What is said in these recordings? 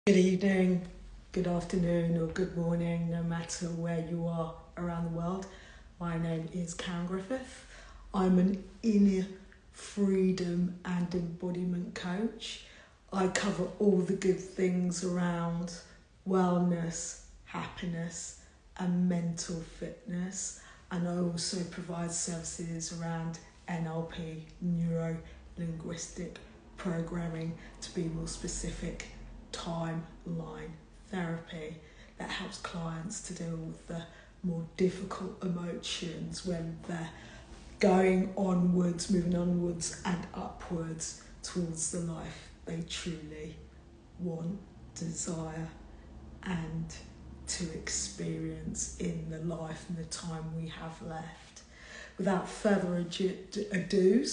Good evening, good afternoon, or good morning, no matter where you are around the world. My name is Karen Griffith. I'm an inner freedom and embodiment coach. I cover all the good things around wellness, happiness, and mental fitness. And I also provide services around NLP, neuro-linguistic programming, to be more specific, timeline therapy that helps clients to deal with the more difficult emotions when they're going onwards, moving onwards and upwards towards the life they truly want, desire, and to experience in the life and the time we have left. Without further ado,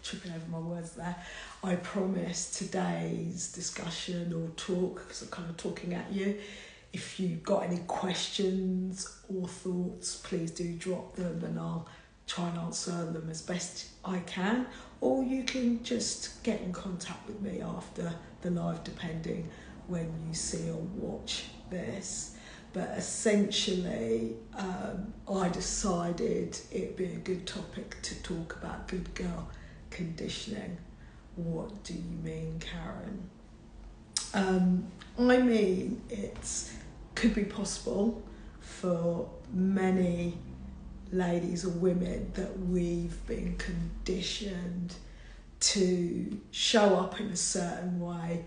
tripping over my words there, I promise today's discussion or talk, because I'm kind of talking at you, if you've got any questions or thoughts, please do drop them and I'll try and answer them as best I can. Or you can just get in contact with me after the live, depending when you see or watch this. But essentially, I decided it'd be a good topic to talk about good girl conditioning. What do you mean, Karen? I mean, it could be possible for many ladies or women that we've been conditioned to show up in a certain way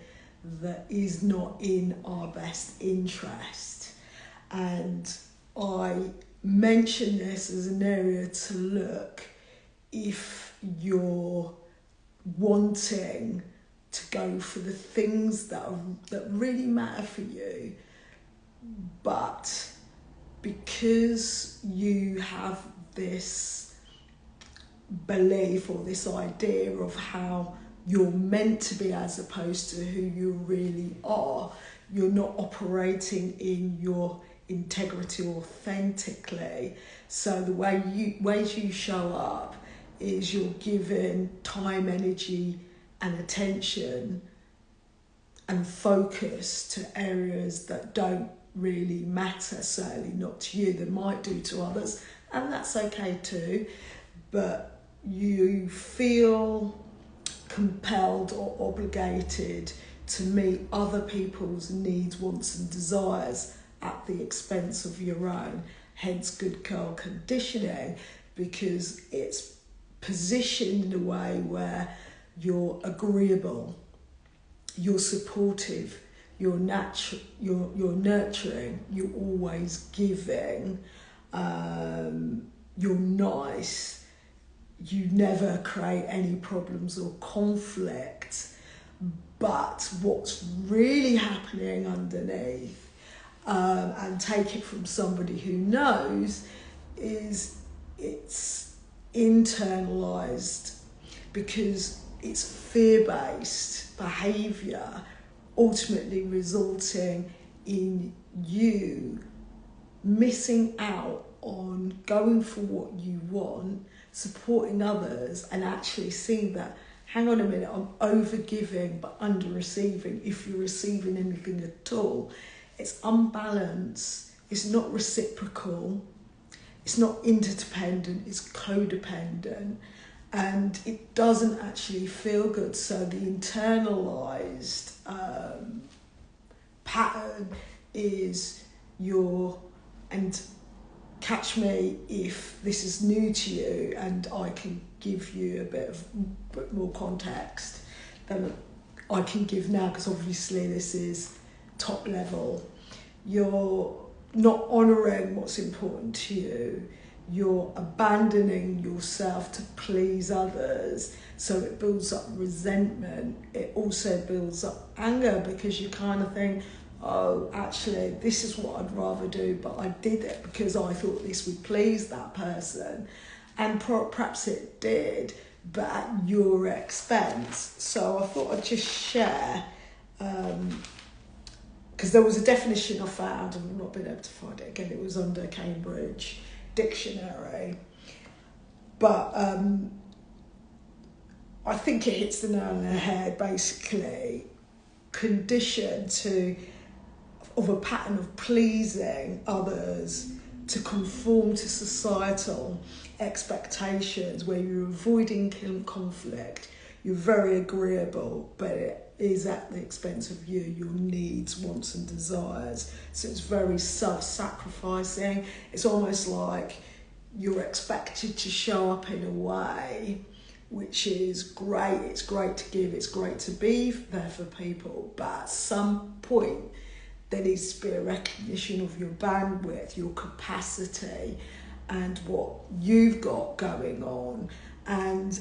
that is not in our best interest. And I mention this as an area to look if you're wanting to go for the things that really matter for you, but because you have this belief or this idea of how you're meant to be as opposed to who you really are, you're not operating in your integrity authentically. So the ways you show up is you're giving time, energy and attention and focus to areas that don't really matter, certainly not to you. They might do to others, and that's okay too, but you feel compelled or obligated to meet other people's needs, wants and desires at the expense of your own, hence good girl conditioning, because it's positioned in a way where you're agreeable, you're supportive, you're nurturing, you're always giving, you're nice, you never create any problems or conflict. But what's really happening underneath, and take it from somebody who knows, is it's internalized, because it's fear-based behaviour ultimately resulting in you missing out on going for what you want, supporting others, and actually seeing that, hang on a minute, I'm over-giving but under-receiving, if you're receiving anything at all. It's unbalanced, it's not reciprocal, it's not interdependent, it's codependent, and it doesn't actually feel good. So the internalized pattern is and catch me if this is new to you and I can give you a bit more context than I can give now, because obviously this is top level. You're not honouring what's important to you. You're abandoning yourself to please others. So it builds up resentment. It also builds up anger, because you kind of think, oh, actually, this is what I'd rather do, but I did it because I thought this would please that person. And perhaps it did, but at your expense. So I thought I'd just share, because there was a definition I found, and I've not been able to find it again. It was under Cambridge Dictionary. But I think it hits the nail on the head, basically. conditioned of a pattern of pleasing others, to conform to societal expectations, where you're avoiding conflict, you're very agreeable, but it is at the expense of your needs, wants and desires. So it's very self-sacrificing. It's almost like you're expected to show up in a way which is great. It's great to give, it's great to be there for people, but at some point there needs to be a recognition of your bandwidth, your capacity, and what you've got going on. And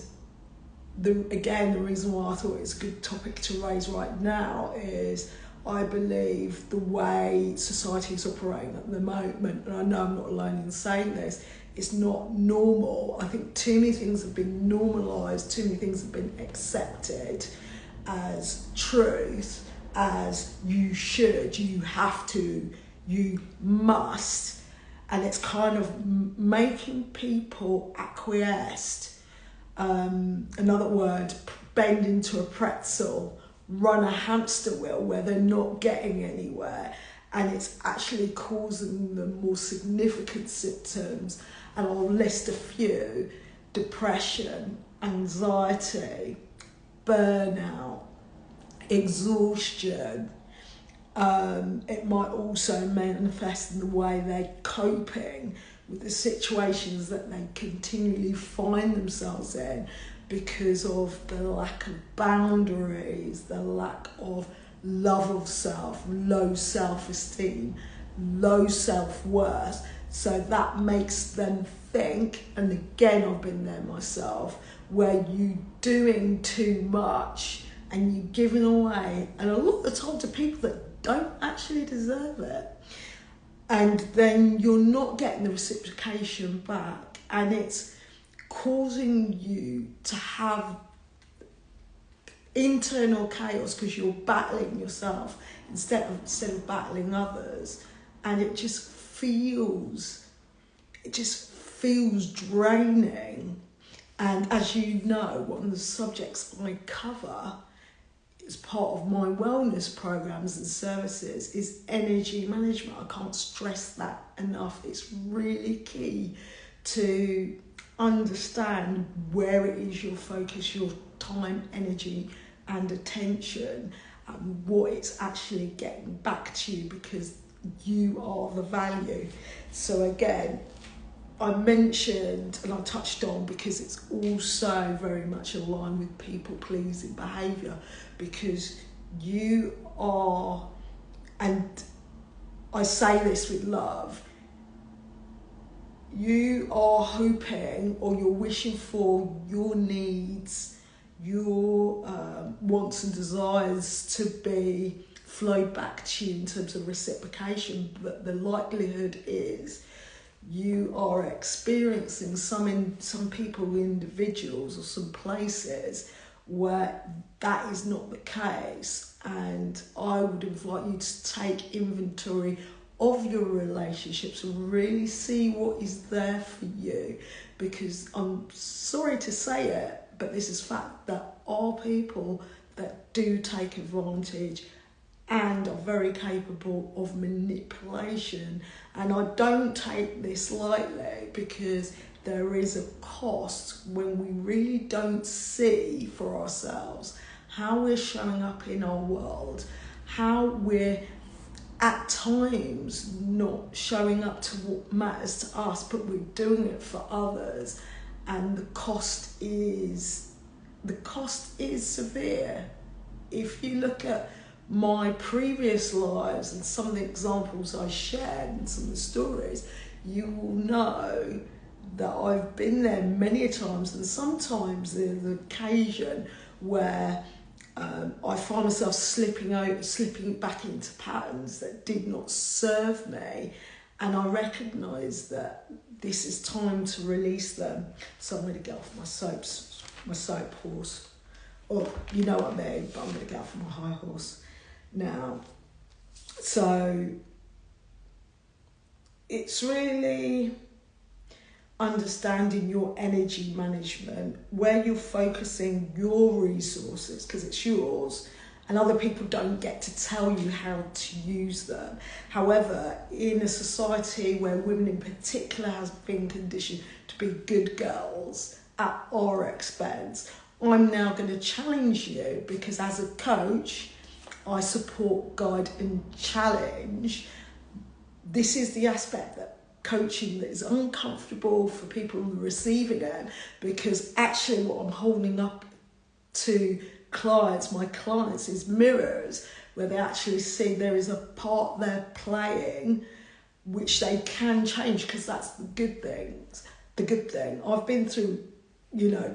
the reason why I thought it's a good topic to raise right now is I believe the way society is operating at the moment, and I know I'm not alone in saying this, it's not normal. I think too many things have been normalised, too many things have been accepted as truth, as you should, you have to, you must. And it's kind of making people acquiesced. Another word, bend into a pretzel, run a hamster wheel where they're not getting anywhere, and it's actually causing them more significant symptoms. And I'll list a few: depression, anxiety, burnout, exhaustion. It might also manifest in the way they're coping with the situations that they continually find themselves in because of the lack of boundaries, the lack of love of self, low self-esteem, low self-worth. So that makes them think, and again I've been there myself, where you're doing too much and you're giving away, and a lot of the time to people that don't actually deserve it. And then you're not getting the reciprocation back, and it's causing you to have internal chaos because you're battling yourself instead of battling others, and it just feels draining. And as you know, one of the subjects I cover as part of my wellness programs and services is energy management. I can't stress that enough. It's really key to understand where it is your focus, your time, energy and attention, and what it's actually getting back to you, because you are the value. So again, I mentioned and I touched on, because it's also very much aligned with people-pleasing behaviour, because you are, and I say this with love, you are hoping or you're wishing for your needs, your wants and desires to be flowed back to you in terms of reciprocation, but the likelihood is you are experiencing some people, individuals or some places where that is not the case. And I would invite you to take inventory of your relationships and really see what is there for you, because I'm sorry to say it, but this is fact, there are people that do take advantage and are very capable of manipulation. And I don't take this lightly, because there is a cost when we really don't see for ourselves how we're showing up in our world, how we're at times not showing up to what matters to us, but we're doing it for others. And the cost is severe. If you look at my previous lives and some of the examples I shared and some of the stories, you will know that I've been there many times, and sometimes there's an occasion where I find myself slipping back into patterns that did not serve me, and I recognise that this is time to release them. So I'm going to get off my soap horse, or you know what I mean, but I'm going to get off my high horse now. So it's really understanding your energy management, where you're focusing your resources, because it's yours, and other people don't get to tell you how to use them. However, in a society where women in particular have been conditioned to be good girls at our expense, I'm now going to challenge you, because as a coach, I support, guide and challenge. This is the aspect that coaching that is uncomfortable for people receiving it, because actually what I'm holding up to my clients is mirrors, where they actually see there is a part they're playing which they can change, because that's the good thing. I've been through,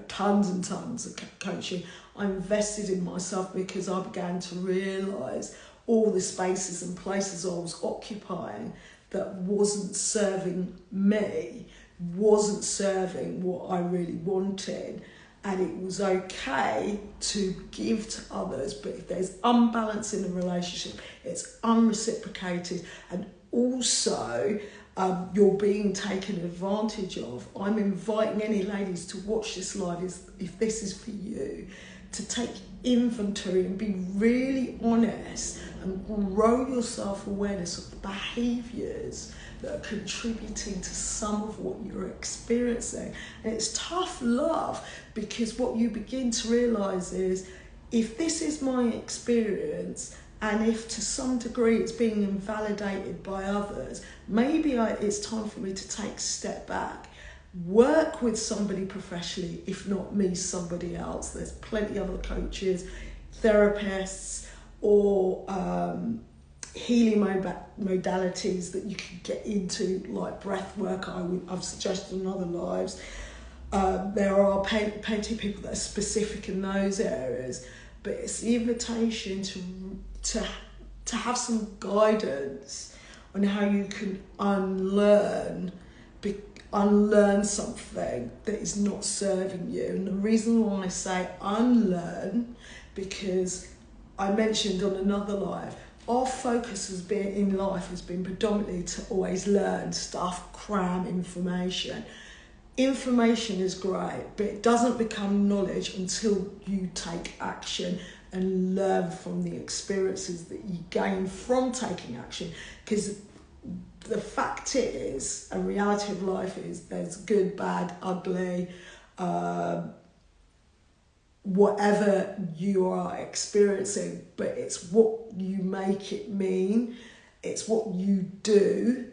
tons and tons of coaching. I invested in myself because I began to realise all the spaces and places I was occupying that wasn't serving me, wasn't serving what I really wanted. And it was okay to give to others, but if there's unbalance in a relationship, it's unreciprocated, and also you're being taken advantage of. I'm inviting any ladies to watch this live, if this is for you, to take inventory and be really honest and grow your self-awareness of the behaviours that are contributing to some of what you're experiencing. And it's tough love, because what you begin to realise is, if this is my experience, and if to some degree it's being invalidated by others, maybe it's time for me to take a step back, work with somebody professionally, if not me, somebody else. There's plenty of other coaches, therapists, or healing modalities that you can get into, like breath work. I've suggested in other lives. There are plenty of people that are specific in those areas, but it's the invitation to have some guidance on how you can unlearn something that is not serving you. And the reason why I say unlearn, because I mentioned on another live, our focus has been predominantly to always learn stuff, cram information. Information is great, but it doesn't become knowledge until you take action and learn from the experiences that you gain from taking action. Because the fact is, a reality of life is, there's good, bad, ugly, whatever you are experiencing, but it's what you make it mean. It's what you do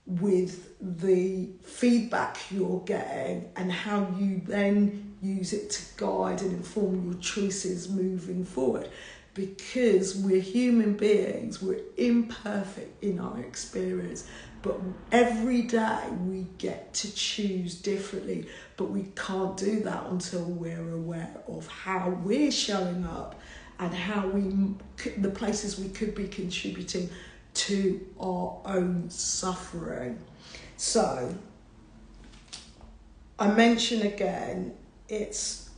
with the feedback you're getting, and how you then use it to guide and inform your choices moving forward. Because we're human beings, we're imperfect in our experience, but every day we get to choose differently. But we can't do that until we're aware of how we're showing up, and how the places we could be contributing to our own suffering. So I mention again, it's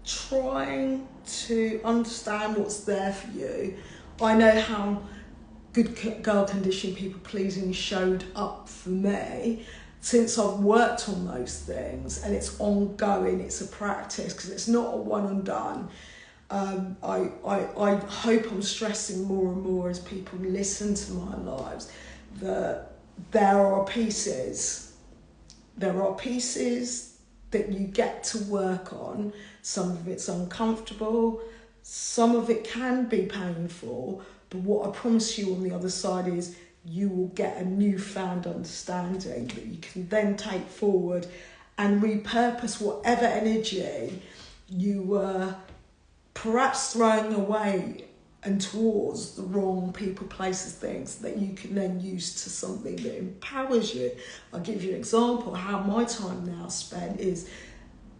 trying to understand what's there for you. I know how good girl conditioning, people pleasing showed up for me since I've worked on those things, and it's ongoing, it's a practice, because it's not a one and done. I hope I'm stressing more and more as people listen to my lives that there are pieces that you get to work on. Some of it's uncomfortable, some of it can be painful, but what I promise you on the other side is you will get a newfound understanding that you can then take forward and repurpose whatever energy you were perhaps throwing away and towards the wrong people, places, things, that you can then use to something that empowers you. I'll give you an example. How my time now spent is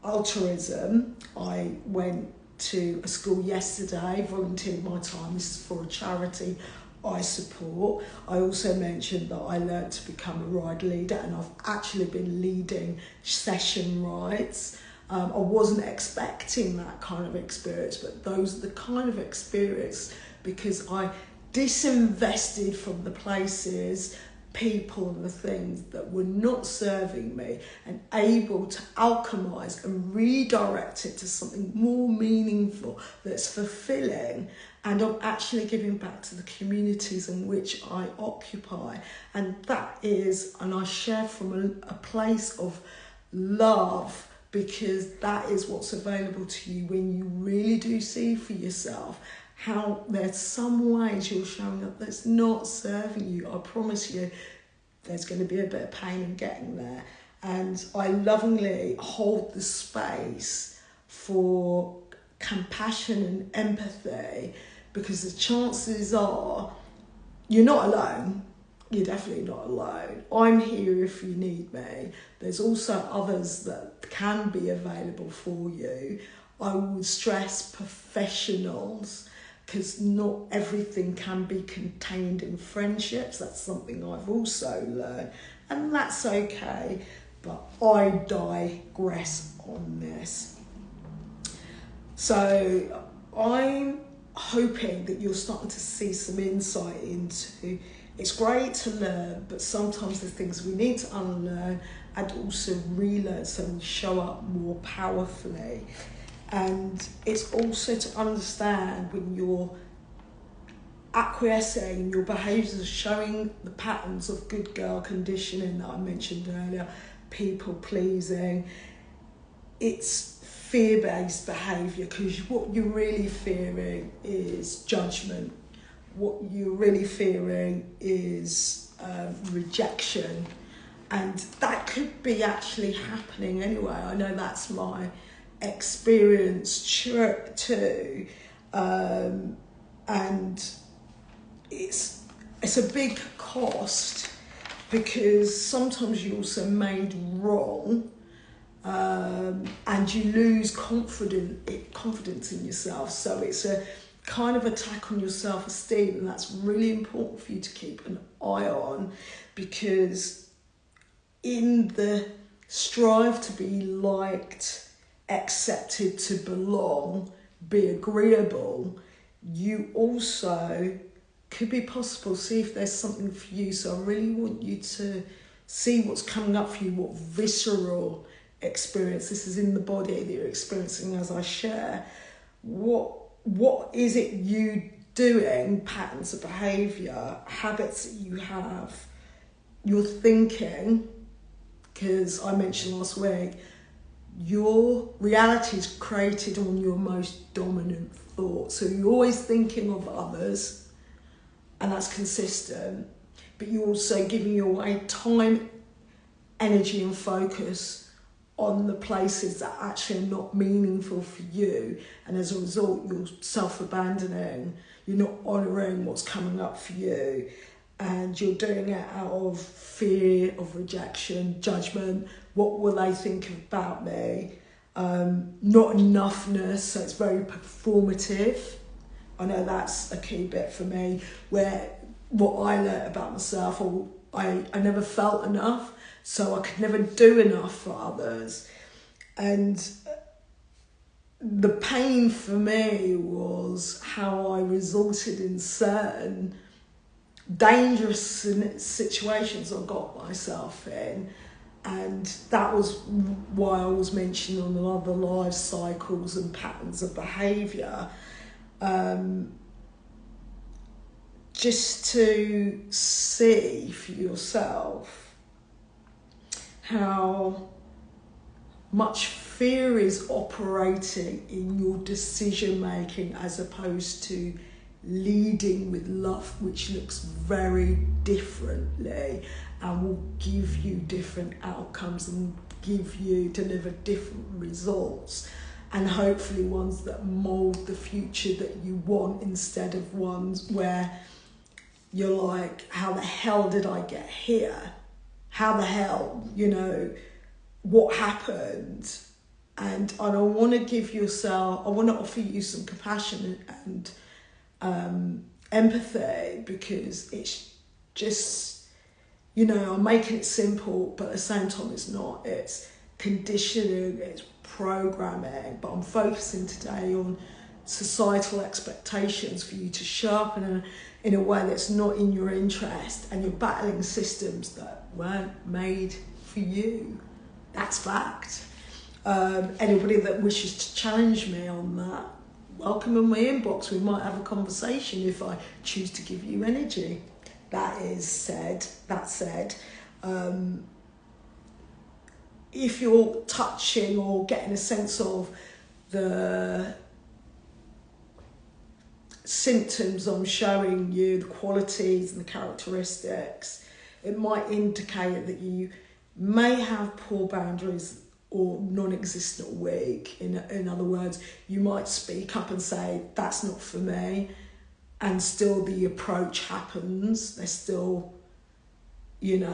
altruism. I went to a school yesterday, volunteered my time. This is for a charity I support. I also mentioned that I learned to become a ride leader, and I've actually been leading session rides. I wasn't expecting that kind of experience, but those are the kind of experience, because I disinvested from the places, people and the things that were not serving me, and able to alchemize and redirect it to something more meaningful that's fulfilling. and I'm actually giving back to the communities in which I occupy. And that is, and I share from a place of love, because that is what's available to you when you really do see for yourself how there's some ways you're showing up that's not serving you. I promise you there's going to be a bit of pain in getting there. And I lovingly hold the space for compassion and empathy, because the chances are you're not alone. You're definitely not alone. I'm here if you need me. There's also others that can be available for you. I would stress professionals, because not everything can be contained in friendships. That's something I've also learned, and that's okay. But I digress on this. So I'm hoping that you're starting to see some insight into, it's great to learn, but sometimes there's things we need to unlearn and also relearn so we show up more powerfully. And it's also to understand when you're acquiescing, your behaviours are showing the patterns of good girl conditioning that I mentioned earlier, people pleasing. It's fear-based behaviour, because what you're really fearing is judgment. What you're really fearing is rejection. And that could be actually happening anyway. I know that's my experience too. And it's a big cost, because sometimes you're also made wrong, and you lose confidence in yourself. So it's a kind of attack on your self-esteem, and that's really important for you to keep an eye on, because in the strive to be liked, accepted, to belong, be agreeable, you also could be possible see if there's something for you. So I really want you to see what's coming up for you, what visceral experience this is in the body that you're experiencing as I share. What is it you doing, patterns of behaviour, habits that you have, your thinking, because I mentioned last week, your reality is created on your most dominant thoughts. So you're always thinking of others, and that's consistent, but you're also giving away time, energy and focus on the places that actually are not meaningful for you, and as a result you're self-abandoning, you're not honouring what's coming up for you, and you're doing it out of fear of rejection, judgment, what will they think about me, not enoughness, so it's very performative. I know that's a key bit for me, where what I learnt about myself, I never felt enough, so I could never do enough for others. And the pain for me was how I resulted in certain dangerous situations I got myself in. And that was why I was mentioning on the other life cycles and patterns of behaviour. Just to see for yourself how much fear is operating in your decision making, as opposed to leading with love, which looks very differently and will give you different outcomes and deliver different results, and hopefully ones that mould the future that you want, instead of ones where you're like, how the hell did I get here? How the hell, what happened? And I want to I want to offer you some compassion and empathy, because it's just, I'm making it simple, but at the same time it's not. It's conditioning, it's programming, but I'm focusing today on societal expectations for you to sharpen in a way that's not in your interest, and you're battling systems that weren't made for you. That's fact. Anybody that wishes to challenge me on that, welcome in my inbox. We might have a conversation if I choose to give you energy. That said, if you're touching or getting a sense of the symptoms I'm showing you, the qualities and the characteristics, it might indicate that you may have poor boundaries or non-existent or weak. In other words, you might speak up and say, that's not for me, and still the approach happens. They're still, you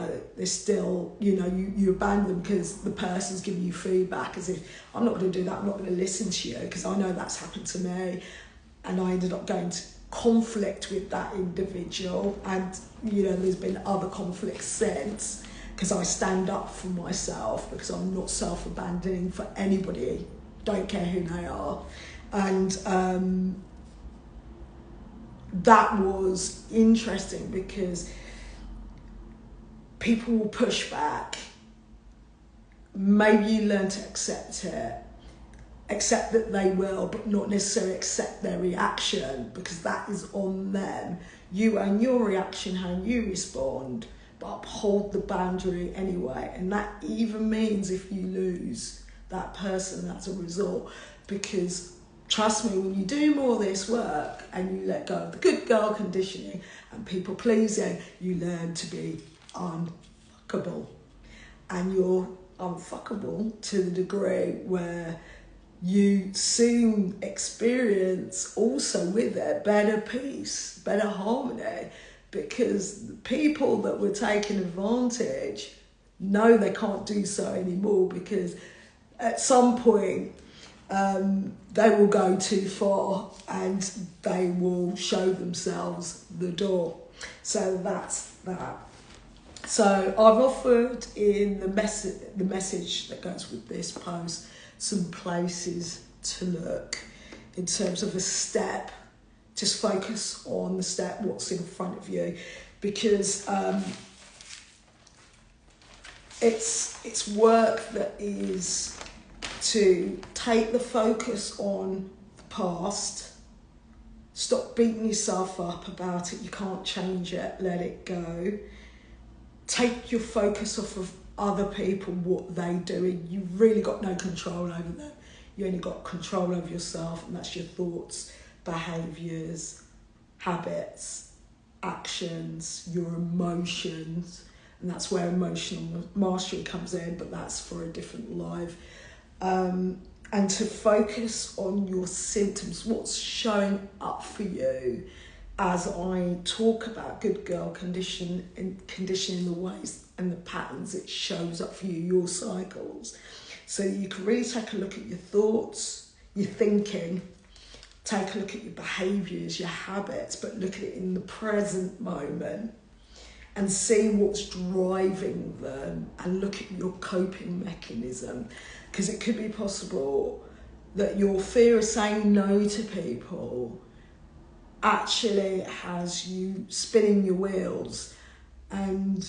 abandon them because the person's giving you feedback as if, I'm not going to do that, I'm not going to listen to you, because I know that's happened to me. And I ended up going to conflict with that individual, and there's been other conflicts since, because I stand up for myself, because I'm not self-abandoning for anybody, don't care who they are. And that was interesting because people will push back. Maybe you learn to accept that they will, but not necessarily accept their reaction, because that is on them. You own your reaction, how you respond, but uphold the boundary anyway. And that even means if you lose that person as a result, because trust me, when you do more of this work and you let go of the good girl conditioning and people pleasing, you learn to be unfuckable. And you're unfuckable to the degree where you soon experience also with it better peace, better harmony, because the people that were taking advantage know they can't do so anymore, because at some point they will go too far and they will show themselves the door. So that's that. So I've offered in the message that goes with this post some places to look in terms of a step. Just focus on the step, what's in front of you, because it's work that is to take the focus on the past, stop beating yourself up about it, you can't change it, let it go. Take your focus off of other people, what they doing. You've really got no control over them. You only got control over yourself, and that's your thoughts, behaviours, habits, actions, your emotions, and that's where emotional mastery comes in, but that's for a different life. And to focus on your symptoms, what's showing up for you as I talk about good girl conditioning, the ways and the patterns it shows up for you, your cycles. So you can really take a look at your thoughts, your thinking, take a look at your behaviours, your habits, but look at it in the present moment and see what's driving them, and look at your coping mechanism, because it could be possible that your fear of saying no to people actually has you spinning your wheels. And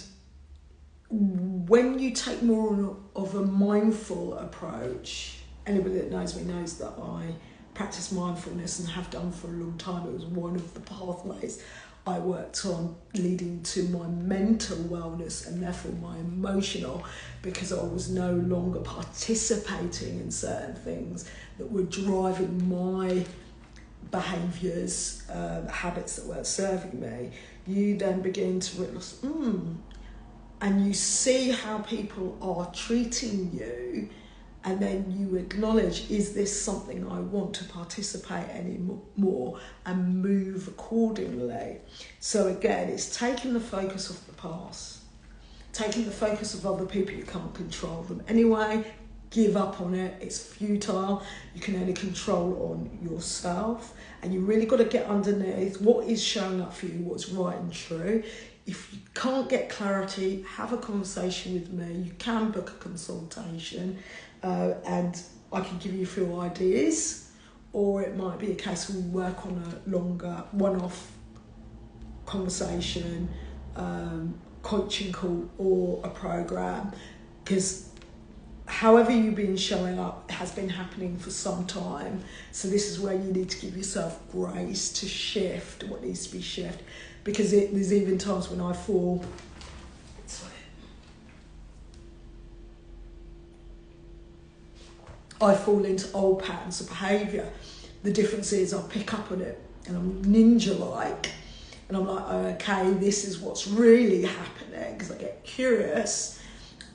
when you take more of a mindful approach, anybody that knows me knows that I practice mindfulness and have done for a long time. It was one of the pathways I worked on leading to my mental wellness and therefore my emotional, because I was no longer participating in certain things that were driving my behaviours, habits that weren't serving me. You then begin to realise, and you see how people are treating you, and then you acknowledge, is this something I want to participate anymore, and move accordingly. So again, it's taking the focus off the past, taking the focus of other people. You can't control them anyway. Give up on it, it's futile. You can only control on yourself, and you really got to get underneath what is showing up for you, what's right and true. If you can't get clarity, have a conversation with me. You can book a consultation, and I can give you a few ideas, or it might be a case where we work on a longer one-off conversation, coaching call, or a program, because however you've been showing up has been happening for some time. So this is where you need to give yourself grace to shift what needs to be shifted, because there's even times when I fall into old patterns of behaviour. The difference is I pick up on it and I'm ninja-like, and I'm like, okay, this is what's really happening, because I get curious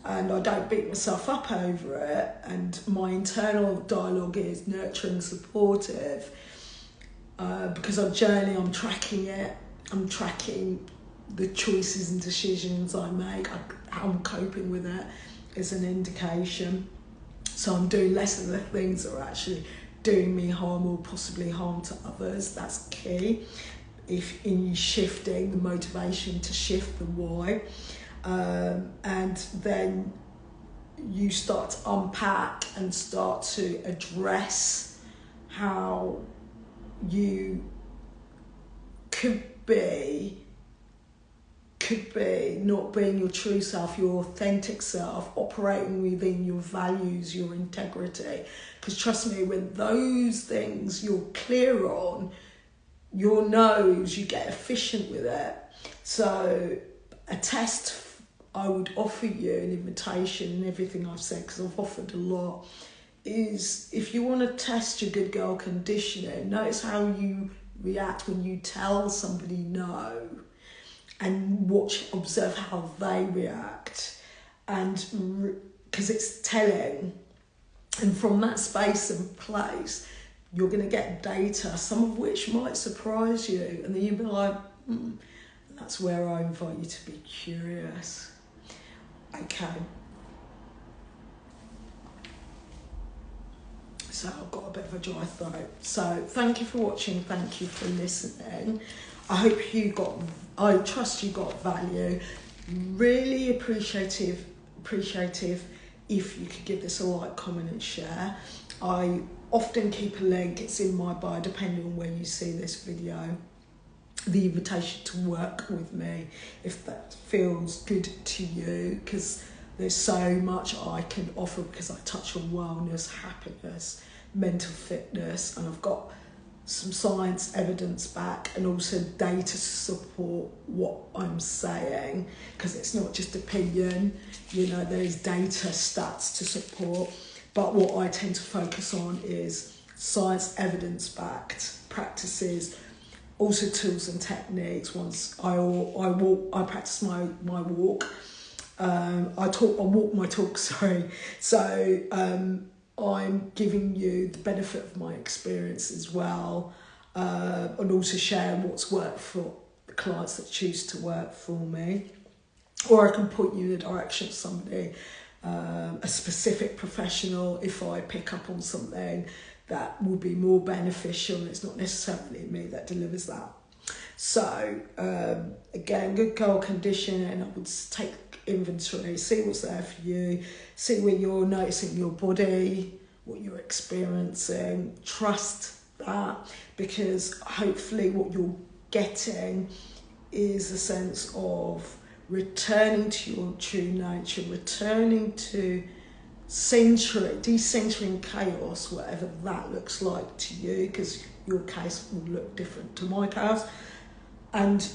and I don't beat myself up over it, and my internal dialogue is nurturing, supportive, because I'm tracking it, I'm tracking the choices and decisions I make, how I'm coping with it is an indication. So I'm doing less of the things that are actually doing me harm or possibly harm to others. That's key. If in shifting the motivation to shift the why, and then you start to unpack and start to address how you could be not being your true self, your authentic self, operating within your values, your integrity. Because trust me, when those things you're clear on, your nose, you get efficient with it. So a test I would offer you, an invitation in everything I've said, because I've offered a lot, is if you want to test your good girl conditioning, notice how you react when you tell somebody no, and observe how they react, and because it's telling. And from that space and place, you're going to get data, some of which might surprise you, and then you'll be like, that's where I invite you to be curious. Okay. So I've got a bit of a dry throat. So thank you for watching. Thank you for listening. I trust you got value. Really appreciative if you could give this a like, comment and share. I often keep a link, it's in my bio, depending on where you see this video, the invitation to work with me if that feels good to you, because there's so much I can offer, because I touch on wellness, happiness, mental fitness, and I've got some science evidence back and also data to support what I'm saying, because it's not just opinion, there's data, stats to support. But what I tend to focus on is science evidence backed practices, also tools and techniques. Once I practice my walk. I walk my talk, sorry. So I'm giving you the benefit of my experience as well, and also sharing what's worked for the clients that choose to work for me. Or I can point you in the direction of somebody, a specific professional, if I pick up on something that will be more beneficial. It's not necessarily me that delivers that. So again, good girl conditioning, I would take inventory, see what's there for you, see where you're noticing your body, what you're experiencing, trust that, because hopefully what you're getting is a sense of returning to your true nature, returning to decentering chaos, whatever that looks like to you, because your case will look different to my case, and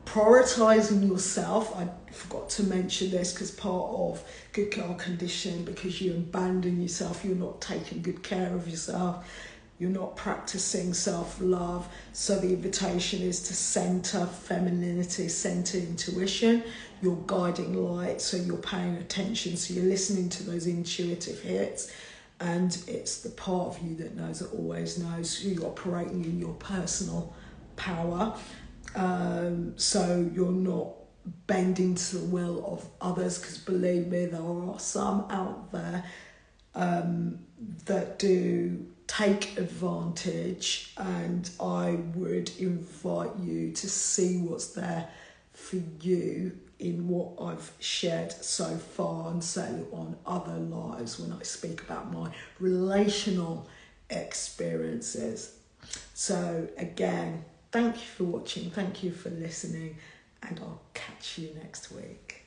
prioritising yourself. I forgot to mention this, because part of good girl conditioning, because you abandon yourself, you're not taking good care of yourself, you're not practicing self-love. So the invitation is to centre femininity, centre intuition, your guiding light, so you're paying attention, so you're listening to those intuitive hits, and it's the part of you that knows, that always knows, so you're operating in your personal power. So you're not bending to the will of others, because believe me, there are some out there that do take advantage, and I would invite you to see what's there for you in what I've shared so far, and certainly on other lives when I speak about my relational experiences. So again, thank you for watching, thank you for listening, and I'll catch you next week.